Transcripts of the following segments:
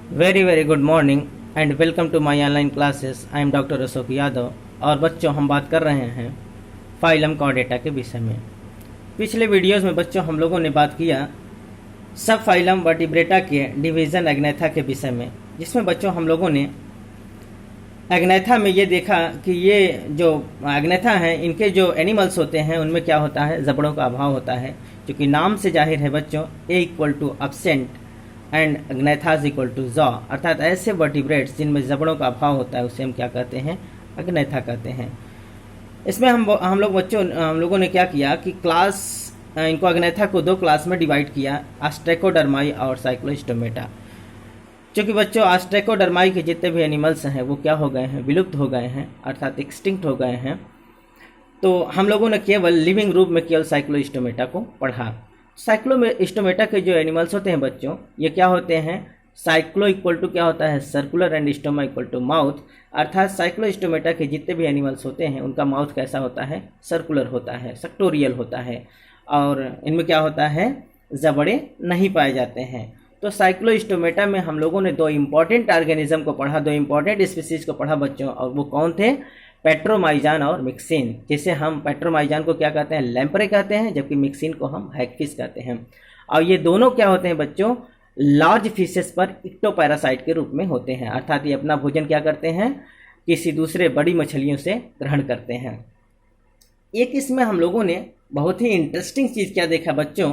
Very good morning and welcome to my online classes. I am doctor Ashok Yadav. और बच्चों, हम बात कर रहे हैं फाइलम कॉर्डेटा के विषय में। पिछले वीडियोस में बच्चों हम लोगों ने बात किया सब फाइलम वर्टिब्रेटा के डिवीज़न एग्नेथा के विषय में, जिसमें बच्चों हम लोगों ने एग्नेथा में ये देखा कि ये जो एग्नेथा हैं इनके जो एनिमल्स होते हैं उनमें क्या होता है, जबड़ों का अभाव होता है। क्योंकि नाम से जाहिर है बच्चों, a equal to absent and agnathas equal to jaw, अर्थात ऐसे वर्टिब्रेट्स जिनमें जबड़ों का अभाव होता है उसे हम क्या कहते हैं, एग्नेथा कहते हैं। इसमें हम लोगों ने क्या किया कि इनको एग्नेथा को दो क्लास में डिवाइड किया, ऑस्ट्रेकोडर्माई और साइक्लोस्टोमेटा। क्योंकि बच्चों ऑस्ट्रेकोडर्माई के जितने भी एनिमल्स हैं वो क्या हो गए हैं, विलुप्त हो गए हैं, अर्थात एक्सटिंक्ट हो गए हैं। तो हम लोगों ने केवल लिविंग रूप में केवल साइक्लोस्टोमेटा को पढ़ा। साइक्लोस्टोमेटा के जो एनिमल्स होते हैं बच्चों, ये क्या होते हैं, साइक्लो इक्वल टू क्या होता है, circular and stoma equal to mouth. अर्थात साइक्लोस्टोमेटा के जितने भी एनिमल्स होते हैं उनका माउथ कैसा होता है, सर्कुलर होता है, सेक्टोरियल होता है, और इनमें क्या होता है, जबड़े नहीं पाए जाते हैं। तो साइक्लोस्टोमेटा में हम लोगों ने दो इम्पॉर्टेंट ऑर्गेनिज्म को पढ़ा, दो इम्पॉर्टेंट स्पीसीज को पढ़ा बच्चों, और वो कौन थे, पेट्रोमाइजान और मिक्सिन। जैसे हम पेट्रोमाइजान को क्या कहते हैं, लैम्प्रे कहते हैं, जबकि मिक्सिन को हम हैगफिश कहते हैं। और ये दोनों क्या होते हैं बच्चों, लार्ज फिशेस पर इक्टोपैरासाइट के रूप में होते हैं, अर्थात ये अपना भोजन क्या करते हैं, किसी दूसरे बड़ी मछलियों से ग्रहण करते हैं। एक इसमें हम लोगों ने बहुत ही इंटरेस्टिंग चीज़ क्या देखा बच्चों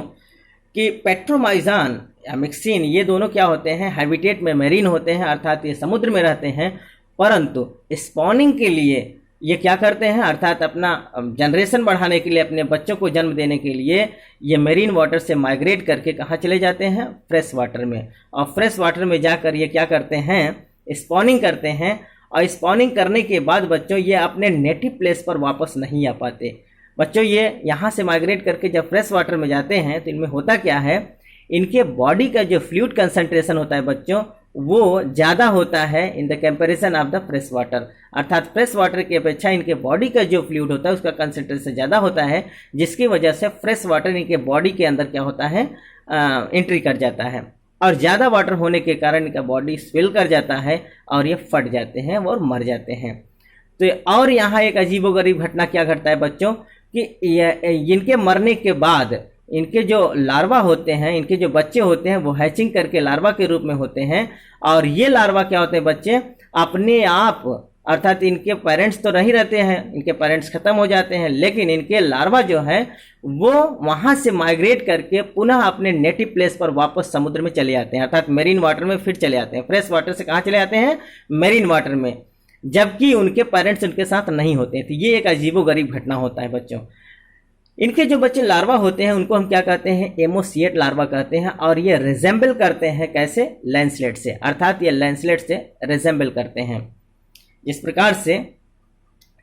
कि पेट्रोमाइजान या मिक्सिन ये दोनों क्या होते हैं, हैबिटेट में मेरीन होते हैं, अर्थात ये समुद्र में रहते हैं, परंतु स्पॉनिंग के लिए ये क्या करते हैं, अर्थात अपना जनरेशन बढ़ाने के लिए, अपने बच्चों को जन्म देने के लिए ये मेरीन वाटर से माइग्रेट करके कहाँ चले जाते हैं, फ्रेश वाटर में। और फ्रेश वाटर में जाकर ये क्या करते हैं, स्पॉनिंग करते हैं। और स्पॉनिंग करने के बाद बच्चों ये अपने नेटिव प्लेस पर वापस नहीं आ पाते। बच्चों ये यहाँ से माइग्रेट करके जब फ्रेश वाटर में जाते हैं तो इनमें होता क्या है, इनके बॉडी का जो फ्लूइड कंसंट्रेशन होता है बच्चों वो ज़्यादा होता है in the comparison of the fresh water. अर्थात फ्रेश वाटर की अपेक्षा इनके बॉडी का जो फ्लूइड होता है उसका कंसंट्रेशन ज़्यादा होता है, जिसकी वजह से फ्रेश वाटर इनके बॉडी के अंदर क्या होता है, एंट्री कर जाता है। और ज़्यादा वाटर होने के कारण इनका बॉडी स्विल कर जाता है और ये फट जाते हैं और मर जाते हैं। तो और यहाँ एक अजीबोगरीब घटना क्या घटता है बच्चों कि इनके मरने के बाद इनके जो लार्वा होते हैं, इनके जो बच्चे होते हैं वो हैचिंग करके लार्वा के रूप में होते हैं। और ये लार्वा क्या होते हैं बच्चे, अपने आप, अर्थात इनके पेरेंट्स तो नहीं रहते हैं, इनके पेरेंट्स खत्म हो जाते हैं, लेकिन इनके लार्वा जो है वो वहाँ से माइग्रेट करके पुनः अपने नेटिव प्लेस पर वापस समुद्र में चले आते हैं, अर्थात मेरीन वाटर में फिर चले आते हैं। फ्रेश वाटर से कहाँ चले आते हैं, मेरीन वाटर में, जबकि उनके पेरेंट्स उनके साथ नहीं होते हैं। तो ये एक अजीबोगरीब घटना होता है बच्चों। इनके जो बच्चे लार्वा होते हैं उनको हम क्या कहते हैं, एमोसिएट लार्वा कहते हैं। और ये रिजेंबल करते हैं कैसे, लैंसलेट से, अर्थात ये लैंसलेट से रिजेंबल करते हैं। जिस प्रकार से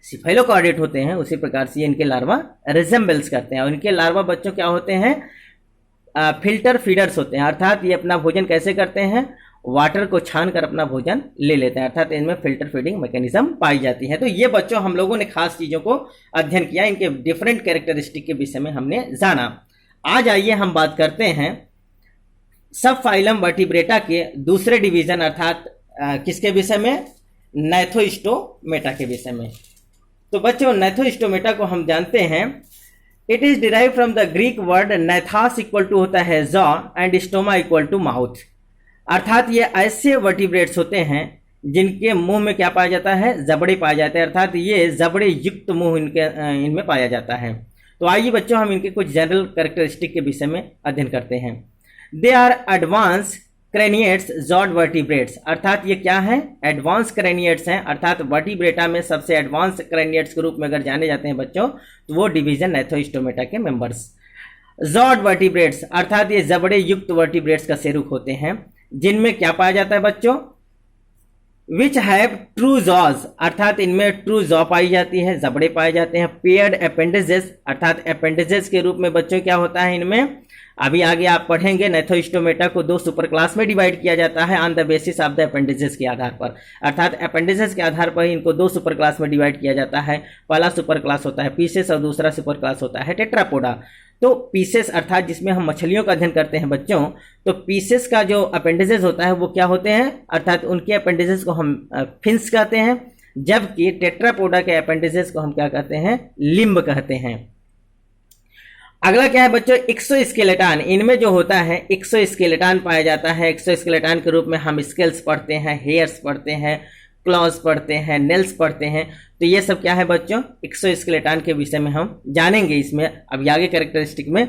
सिफेलोकॉर्डेट होते हैं उसी प्रकार से ये इनके लार्वा रिजेंबल्स करते हैं। और इनके लार्वा बच्चों क्या होते हैं, फिल्टर फीडर्स होते हैं, अर्थात ये अपना भोजन कैसे करते हैं, वाटर को छान कर अपना भोजन ले लेते हैं, अर्थात इनमें फिल्टर फीडिंग मैकेनिज्म पाई जाती है। तो ये बच्चों हम लोगों ने खास चीज़ों को अध्ययन किया, इनके डिफरेंट कैरेक्टरिस्टिक के विषय में हमने जाना। आज आइए हम बात करते हैं सब फाइलम वर्टिब्रेटा के दूसरे डिवीजन, अर्थात किसके विषय में, नैथोस्टोमेटा के विषय में। तो बच्चों नैथोस्टोमेटा को हम जानते हैं, it is derive from the Greek word gnathos equal to होता है jaw and stoma equal to mouth. अर्थात ये ऐसे वर्टिब्रेट्स होते हैं जिनके मुंह में क्या पाया जाता है, जबड़े पाए जाते हैं, अर्थात ये जबड़े युक्त मुंह इनमें पाया जाता है। तो आइए बच्चों हम इनके कुछ जनरल कैरेक्टरिस्टिक के विषय में अध्ययन करते हैं। They are advance craniates jawed vertebrates, अर्थात ये क्या है, एडवांस क्रेनिएट्स हैं, अर्थात वर्टिब्रेटा में सबसे एडवांस क्रेनिएट्स के रूप में अगर जाने जाते हैं बच्चों तो वो डिवीजन नैथोस्टोमेटा के मेंबर्स। जॉड वर्टिब्रेट्स अर्थात ये जबड़े युक्त वर्टिब्रेट्स का सेरुक होते हैं, जिनमें क्या पाया जाता है बच्चों, विच हैव ट्रू जॉज, अर्थात इनमें ट्रू जॉ पाई जाती है, जबड़े पाए जाते हैं। पेयर्ड अपेंडेजेस, अर्थात अपेंडेजेस के रूप में बच्चों क्या होता है इनमें, अभी आगे आप पढ़ेंगे, नैथोस्टोमेटा को दो सुपर क्लास में डिवाइड किया जाता है on the basis of the appendages के आधार पर, अर्थात अपेंडेजेस के आधार पर इनको दो सुपर क्लास में डिवाइड किया जाता है। पहला सुपर क्लास होता है पीसेस और दूसरा सुपर क्लास होता है टेट्रापोडा। तो पीसेस अर्थात जिसमें हम मछलियों का अध्ययन करते हैं बच्चों, तो पीसेस का जो अपेंडिसेस होता है वो क्या होते हैं, अर्थात उनके अपेंडिसेस को हम फिन्स कहते हैं, जबकि टेट्रापोडा के अपेंडिसेस को हम क्या कहते हैं, लिम्ब कहते हैं। अगला क्या है बच्चों, एक्सोस्केलेटन। इनमें जो होता है एक्सोस्केलेटन पाया जाता है। एक्सोस्केलेटन के रूप में हम स्केल्स पढ़ते हैं, हेयर्स पढ़ते हैं, क्लॉज पढ़ते हैं, नेल्स पढ़ते हैं। तो ये सब क्या है बच्चों, एक्सोस्केलेटन के विषय में हम जानेंगे इसमें अभी आगे कैरेक्टरिस्टिक में।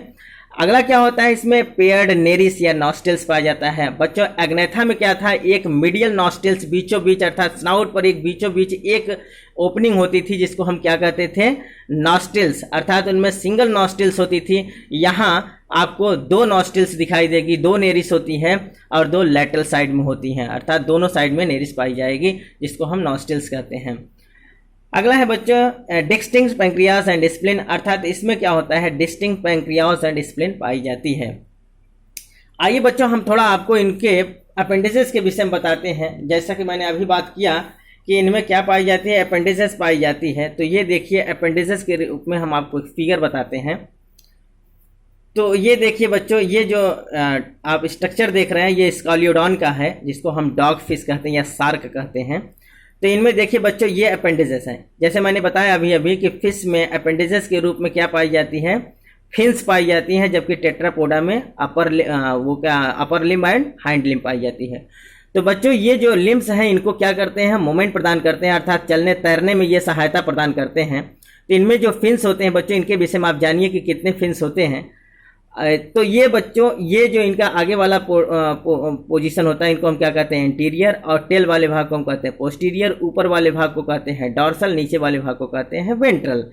अगला क्या होता है, इसमें पेयर्ड नेरिस या नॉस्टिल्स पाया जाता है। बच्चों एग्नेथा में क्या था, एक मीडियल नॉस्टिल्स बीचों बीच अर्थात स्नाउट पर एक बीचों बीच एक ओपनिंग होती थी जिसको हम क्या कहते थे, नॉस्टिल्स, अर्थात उनमें सिंगल नॉस्टिल्स होती थी। यहाँ आपको दो नॉस्टिल्स दिखाई देगी, दो नेरिस होती है और दो लेटरल साइड में होती हैं, अर्थात दोनों साइड में नेरिस पाई जाएगी जिसको हम नॉस्टिल्स कहते हैं। अगला है बच्चों डिस्टिंक्ट पैंक्रियास एंड स्प्लिन, अर्थात इसमें क्या होता है, डिस्टिंक्ट पैंक्रियास एंड स्प्लिन पाई जाती है। आइए बच्चों हम थोड़ा आपको इनके अपेंडिसेस के विषय में बताते हैं। जैसा कि मैंने अभी बात किया कि इनमें क्या पाई जाती है, अपेंडिसेस पाई जाती है। तो ये देखिए अपेंडिसेस के रूप में हम आपको एक फिगर बताते हैं। तो ये देखिए बच्चों, ये जो आप स्ट्रक्चर देख रहे हैं ये स्कॉलियोडॉन का है जिसको हम डॉग फिश कहते हैं या शार्क कहते हैं। तो इनमें देखिए बच्चों ये अपेंडिसेस हैं। जैसे मैंने बताया अभी अभी कि फिश में अपेंडिसेस के रूप में क्या पाई जाती है, फिन्स पाई जाती हैं, जबकि टेट्रापोडा में upper limb and hind limb पाई जाती है। तो बच्चों ये जो लिम्ब्स हैं इनको क्या करते हैं, मोमेंट प्रदान करते हैं, अर्थात चलने तैरने में ये सहायता प्रदान करते हैं। तो इनमें जो फिन्स होते हैं बच्चों, इनके विषय में आप जानिए कि कितने फिन्स होते हैं। तो ये बच्चों ये जो इनका आगे वाला पोजीशन होता है इनको हम क्या कहते हैं, इंटीरियर, और टेल वाले भाग को हम कहते हैं पोस्टीरियर, ऊपर वाले भाग को कहते हैं डॉर्सल, नीचे वाले भाग को कहते हैं वेंट्रल।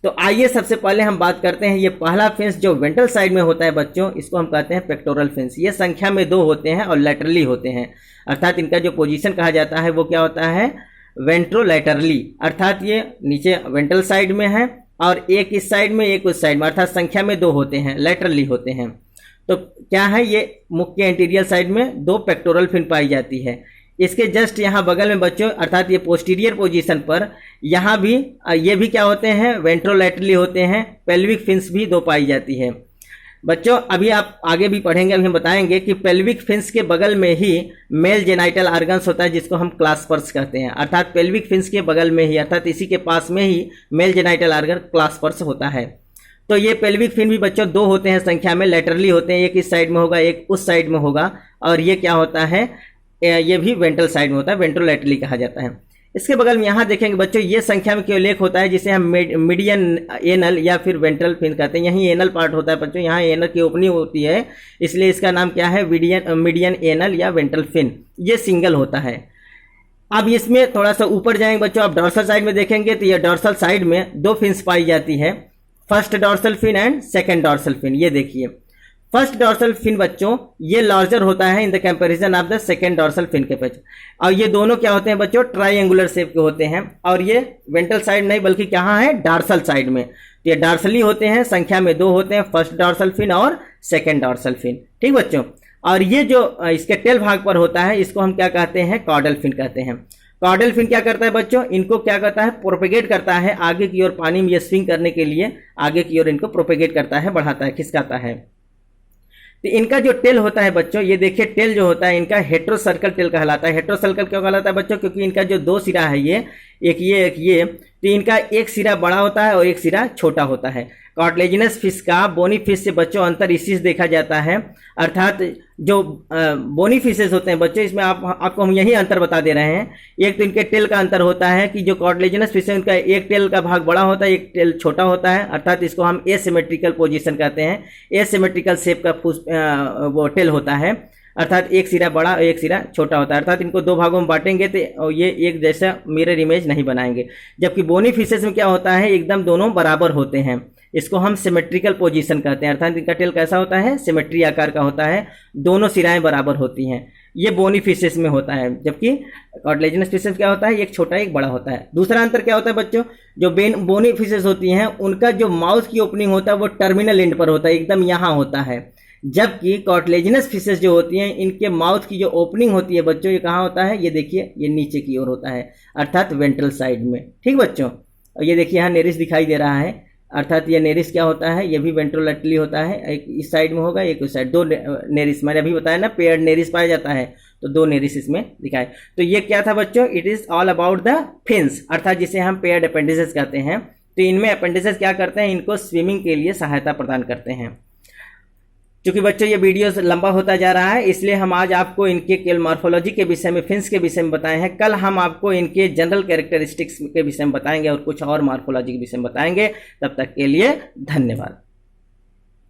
तो आइए सबसे पहले हम बात करते हैं ये पहला फिन्स जो वेंट्रल साइड में होता है बच्चों, इसको हम कहते हैं पेक्टोरल फिन्स। ये संख्या में 2 होते हैं और लैटरली होते हैं, अर्थात इनका जो पोजीशन कहा जाता है वो क्या होता है, वेंट्रोलैटरली, अर्थात ये नीचे वेंट्रल साइड में है और एक इस साइड में एक उस साइड में, अर्थात संख्या में 2 होते हैं, लैटरली होते हैं। तो क्या है, ये मुख के एंटीरियर साइड में 2 पेक्टोरल फिन पाई जाती है। इसके जस्ट यहाँ बगल में बच्चों, अर्थात ये पोस्टीरियर पोजीशन पर यहाँ भी ये भी क्या होते हैं, वेंट्रोलैटरली होते हैं। पेल्विक फिन्स भी 2 पाई जाती है। बच्चों अभी आप आगे भी पढ़ेंगे, अभी हम बताएंगे कि पेल्विक फिन्स के बगल में ही मेल जेनाइटल आर्गन्स होता है जिसको हम क्लास्पर्स कहते हैं, अर्थात पेल्विक फिन्स के बगल में ही, अर्थात इसी के पास में ही मेल जेनाइटल आर्गन क्लास्पर्स होता है। तो ये पेल्विक फिन भी बच्चों 2 होते हैं संख्या में, लेटरली होते हैं, एक इस साइड में होगा एक उस साइड में होगा, और ये क्या होता है, ये भी वेंट्रल साइड में होता है, वेंट्रोलैटरली कहा जाता है। इसके बगल में यहाँ देखेंगे बच्चों, ये संख्या में केवल एक होता है जिसे हम मीडियन एनल या फिर वेंट्रल फिन कहते हैं। यही एनल पार्ट होता है बच्चों, यहाँ एनल की ओपनिंग होती है, इसलिए इसका नाम क्या है, मीडियन एनल या वेंट्रल फिन। ये सिंगल होता है। अब इसमें थोड़ा सा ऊपर जाएंगे बच्चों, आप डॉर्सल साइड में देखेंगे तो ये डॉर्सल साइड में 2 फिन्स पाई जाती है, first dorsal fin and second dorsal fin. ये देखिए फर्स्ट डॉर्सल फिन बच्चों ये लार्जर होता है in the comparison of the second dorsal fin के पेच, और ये दोनों क्या होते हैं बच्चों, ट्राइंगुलर शेप के होते हैं, और ये वेंट्रल साइड नहीं बल्कि कहाँ है, डार्सल साइड में। तो ये डार्सली होते हैं, संख्या में 2 होते हैं, फर्स्ट डॉर्सल फिन और सेकेंड डॉर्सल फिन। ठीक बच्चों, और ये जो इसके टेल भाग पर होता है इसको हम क्या कहते हैं, कॉर्डल फिन कहते हैं। कॉर्डल फिन क्या करता है बच्चों, इनको क्या करता है, प्रोपेगेट करता है आगे की ओर, पानी में ये स्विंग करने के लिए आगे की ओर इनको प्रोपेगेट करता है, बढ़ाता है, खिसकाता है। तो इनका जो टेल होता है बच्चों, ये देखिए टेल जो होता है इनका हेट्रोसर्कल टेल कहलाता है। हेट्रोसर्कल क्यों कहलाता है बच्चों, क्योंकि इनका जो 2 सिरा है ये एक ये, तो इनका एक सिरा बड़ा होता है और एक सिरा छोटा होता है। कार्टिलेजिनस फिश का बोनी फिश से बच्चों अंतर इसी से देखा जाता है, अर्थात जो बोनी फिशेस होते हैं बच्चों, इसमें आपको हम यही अंतर बता दे रहे हैं। एक तो इनके टेल का अंतर होता है कि जो कार्टिलेजिनस फिश है उनका एक टेल का भाग बड़ा होता है, एक टेल छोटा होता है, अर्थात इसको हम एसिमेट्रिकल पोजीशन कहते हैं। एसिमेट्रिकल शेप का वो टेल होता है, अर्थात एक सिरा बड़ा और एक सिरा छोटा होता है, अर्थात इनको 2 भागों में बांटेंगे तो ये एक जैसा मिरर इमेज नहीं बनाएंगे। जबकि बोनी फिशेस में क्या होता है, एकदम दोनों बराबर होते हैं, इसको हम सिमेट्रिकल पोजीशन कहते हैं, अर्थात इनका टेल कैसा होता है, सिमेट्री आकार का होता है, दोनों सिराएं बराबर होती हैं। ये बोनी फिशेस में होता है, जबकि कार्टिलेजिनस फिशेस क्या होता है, एक छोटा एक बड़ा होता है। दूसरा अंतर क्या होता है बच्चों, जो बोनी फिशेस होती हैं उनका जो माउथ की ओपनिंग होता है वो टर्मिनल एंड पर होता है, एकदम यहाँ होता है, जबकि कार्टिलेजिनस फिशेस जो होती हैं इनके माउथ की जो ओपनिंग होती है बच्चों, ये कहाँ होता है, ये देखिए ये नीचे की ओर होता है, अर्थात वेंट्रल साइड में। ठीक बच्चों, और ये देखिए यहाँ नेरिस दिखाई दे रहा है, अर्थात ये नेरिस क्या होता है, ये भी वेंट्रोलेटरली होता है, एक इस साइड में होगा एक उस साइड, दो नेरिस, मैंने अभी बताया ना पेयर्ड नेरिस पाया जाता है, तो दो नेरिस इसमें दिखाए। तो ये क्या था बच्चों, it is all about the fins, अर्थात जिसे हम पेयर्ड अपेंडिसेस कहते हैं। तो इनमें अपेंडिसेस क्या करते हैं, इनको स्विमिंग के लिए सहायता प्रदान करते हैं। चूंकि बच्चों ये वीडियो लंबा होता जा रहा है, इसलिए हम आज आपको इनके केवल मॉर्फोलॉजी के विषय में, फिन्स के विषय में बताए हैं। कल हम आपको इनके जनरल कैरेक्टरिस्टिक्स के विषय में बताएंगे और कुछ और मॉर्फोलॉजी के विषय में बताएंगे। तब तक के लिए धन्यवाद।